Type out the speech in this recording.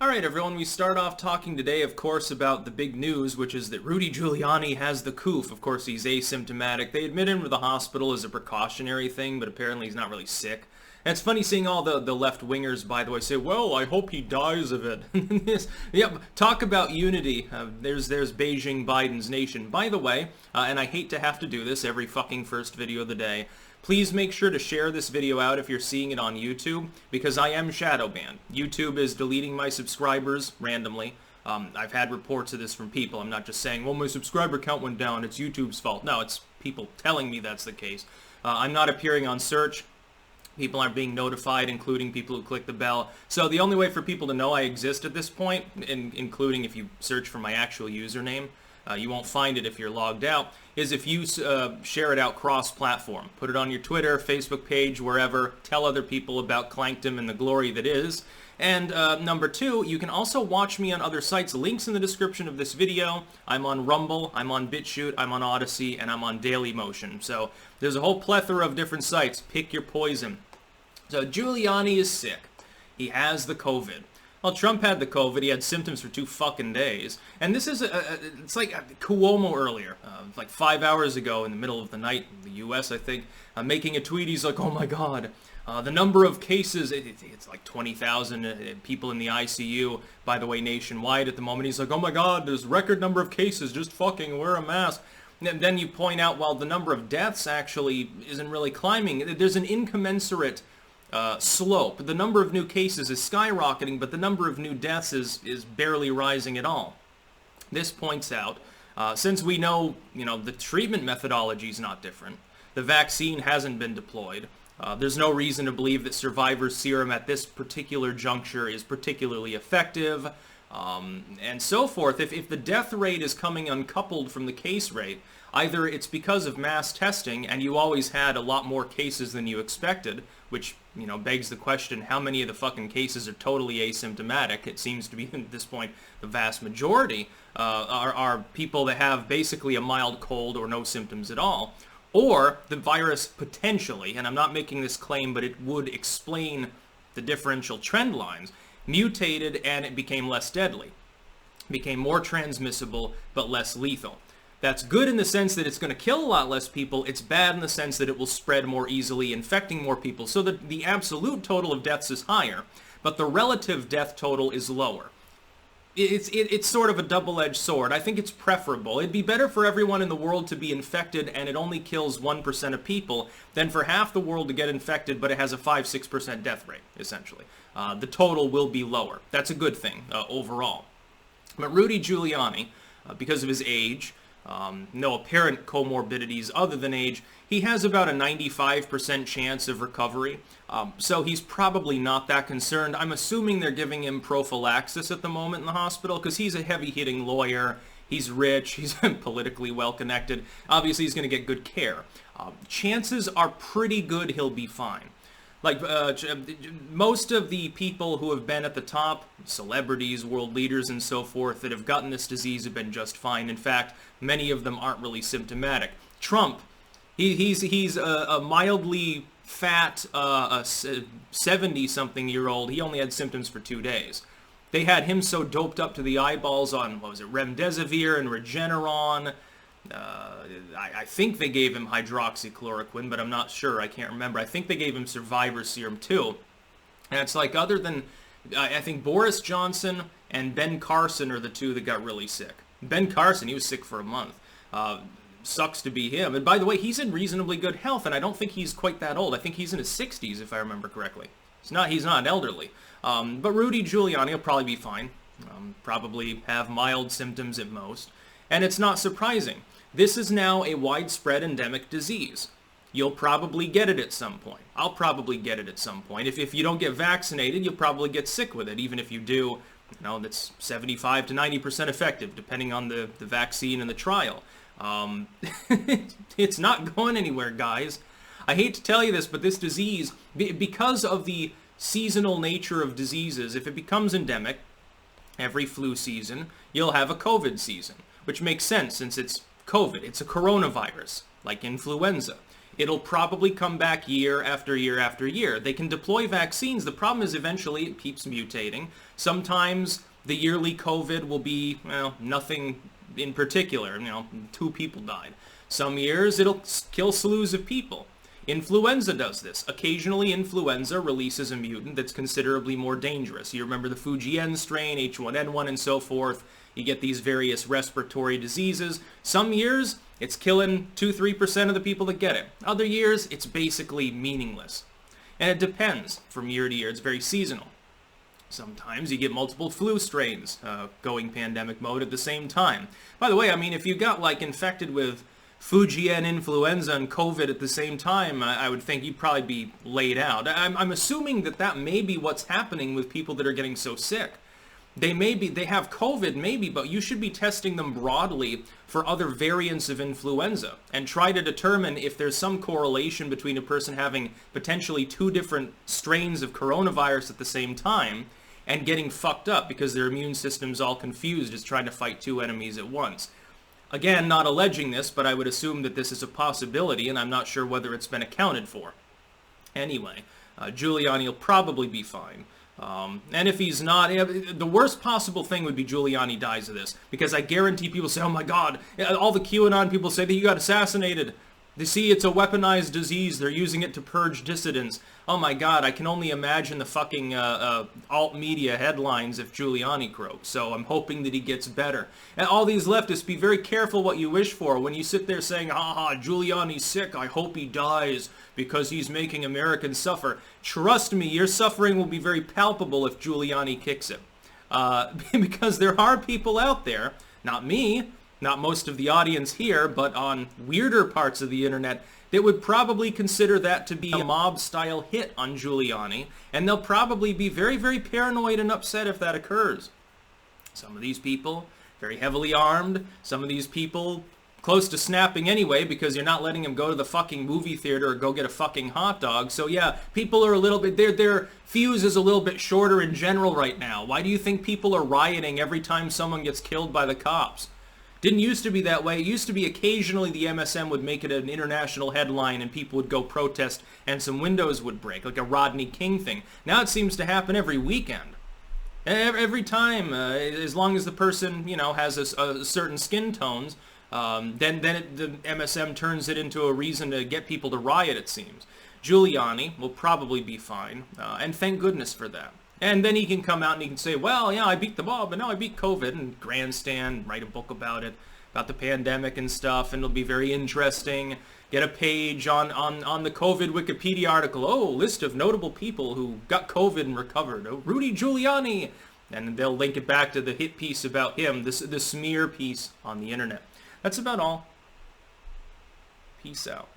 Alright everyone, we start off talking today, of course, about the big news, which is that Rudy Giuliani has the Coof. Of course, he's asymptomatic. They admit him to the hospital as a precautionary thing, but apparently he's not really sick. And it's funny seeing all the left-wingers, by the way, say, well, I hope he dies of it. Yep, talk about unity. There's Beijing Biden's nation. By the way, and I hate to have to do this every fucking first video of the day, please make sure to share this video out if you're seeing it on YouTube, because I am shadow banned. YouTube is deleting my subscribers randomly. I've had reports of this from people. I'm not just saying, well, my subscriber count went down, it's YouTube's fault. No, it's people telling me that's the case. I'm not appearing on search. People aren't being notified, including people who click the bell. So the only way for people to know I exist at this point, including if you search for my actual username, you won't find it if you're logged out, is if you share it out cross-platform. Put it on your Twitter, Facebook page, wherever. Tell other people about Clankdom and the glory that is. And number two, you can also watch me on other sites. Links in the description of this video. I'm on Rumble, I'm on BitChute, I'm on Odyssey, and I'm on Dailymotion. So there's a whole plethora of different sites. Pick your poison. So Giuliani is sick. He has the COVID. Well, Trump had the COVID. He had symptoms for 2 fucking days. And this is, it's like Cuomo earlier, like 5 hours ago in the middle of the night in the U.S., I think, making a tweet. He's like, oh my God, the number of cases, it's like 20,000 people in the ICU, by the way, nationwide at the moment. He's like, oh my God, there's record number of cases, just fucking wear a mask. And then you point out, well, the number of deaths actually isn't really climbing. There's an incommensurate slope. The number of new cases is skyrocketing, but the number of new deaths is barely rising at all. This points out, since we know, the treatment methodology is not different, the vaccine hasn't been deployed, there's no reason to believe that survivor serum at this particular juncture is particularly effective, and so forth. If the death rate is coming uncoupled from the case rate, either it's because of mass testing and you always had a lot more cases than you expected, which, begs the question, how many of the fucking cases are totally asymptomatic? It seems to be, at this point, the vast majority are people that have basically a mild cold or no symptoms at all. Or the virus potentially, and I'm not making this claim, but it would explain the differential trend lines, mutated and it became less deadly. Became more transmissible, but less lethal. That's good in the sense that it's going to kill a lot less people. It's bad in the sense that it will spread more easily, infecting more people. So that the absolute total of deaths is higher, but the relative death total is lower. It's sort of a double-edged sword. I think it's preferable. It'd be better for everyone in the world to be infected and it only kills 1% of people than for half the world to get infected, but it has a 5-6% death rate, essentially. The total will be lower. That's a good thing overall. But Rudy Giuliani, because of his age, no apparent comorbidities other than age, he has about a 95% chance of recovery, so he's probably not that concerned. I'm assuming they're giving him prophylaxis at the moment in the hospital, because he's a heavy-hitting lawyer, he's rich, he's politically well-connected, obviously he's going to get good care. Chances are pretty good he'll be fine. Like, most of the people who have been at the top, celebrities, world leaders, and so forth, that have gotten this disease have been just fine. In fact, many of them aren't really symptomatic. Trump, he's a mildly fat, 70-something-year-old. He only had symptoms for 2 days. They had him so doped up to the eyeballs on, remdesivir and Regeneron. I think they gave him hydroxychloroquine, but I'm not sure. I can't remember. I think they gave him survivor serum too. And it's like, other than, I think Boris Johnson and Ben Carson are the two that got really sick. Ben Carson, he was sick for a month. Sucks to be him. And by the way, he's in reasonably good health, and I don't think he's quite that old. I think he's in his 60s, if I remember correctly. He's not elderly. But Rudy Giuliani will probably be fine. Probably have mild symptoms at most. And it's not surprising. This is now a widespread endemic disease. You'll probably get it at some point. I'll probably get it at some point. If you don't get vaccinated, you'll probably get sick with it. Even if you do, that's 75 to 90% effective, depending on the vaccine and the trial. It's not going anywhere, guys. I hate to tell you this, but this disease, because of the seasonal nature of diseases, if it becomes endemic, every flu season, you'll have a COVID season. Which makes sense since it's COVID. It's a coronavirus, like influenza. It'll probably come back year after year after year. They can deploy vaccines. The problem is eventually it keeps mutating. Sometimes the yearly COVID will be, well, nothing in particular. 2 people died. Some years it'll kill slews of people. Influenza does this. Occasionally influenza releases a mutant that's considerably more dangerous. You remember the Fujian strain, H1N1 and so forth. You get these various respiratory diseases. Some years it's killing 2-3% of the people that get it. Other years it's basically meaningless. And it depends from year to year. It's very seasonal. Sometimes you get multiple flu strains going pandemic mode at the same time. By the way, I mean, if you got like infected with Fujian influenza and COVID at the same time, I would think you'd probably be laid out. I'm assuming that may be what's happening with people that are getting so sick. They have COVID maybe, but you should be testing them broadly for other variants of influenza and try to determine if there's some correlation between a person having potentially 2 different strains of coronavirus at the same time and getting fucked up because their immune system's all confused, just trying to fight 2 enemies at once. Again, not alleging this, but I would assume that this is a possibility, and I'm not sure whether it's been accounted for. Anyway, Giuliani will probably be fine. And if he's not, the worst possible thing would be Giuliani dies of this, because I guarantee people say, oh my god, all the QAnon people say that he got assassinated. They see it's a weaponized disease, they're using it to purge dissidents. Oh my god, I can only imagine the fucking alt-media headlines if Giuliani croaks, so I'm hoping that he gets better. And all these leftists, be very careful what you wish for when you sit there saying, haha, Giuliani's sick, I hope he dies because he's making Americans suffer. Trust me, your suffering will be very palpable if Giuliani kicks it. Because there are people out there, not me, not most of the audience here, but on weirder parts of the internet, that would probably consider that to be a mob-style hit on Giuliani, and they'll probably be very, very paranoid and upset if that occurs. Some of these people, very heavily armed, some of these people close to snapping anyway because you're not letting them go to the fucking movie theater or go get a fucking hot dog. So yeah, people are a little bit, their fuse is a little bit shorter in general right now. Why do you think people are rioting every time someone gets killed by the cops? Didn't used to be that way. It used to be occasionally the MSM would make it an international headline and people would go protest and some windows would break, like a Rodney King thing. Now it seems to happen every weekend. Every time, as long as the person, has a certain skin tones, then the MSM turns it into a reason to get people to riot, it seems. Giuliani will probably be fine, and thank goodness for that. And then he can come out and he can say, well, yeah, I beat the mob, but now I beat COVID, and grandstand, write a book about it, about the pandemic and stuff, and it'll be very interesting. Get a page on the COVID Wikipedia article. Oh, list of notable people who got COVID and recovered. Oh, Rudy Giuliani. And they'll link it back to the hit piece about him, the smear piece on the internet. That's about all. Peace out.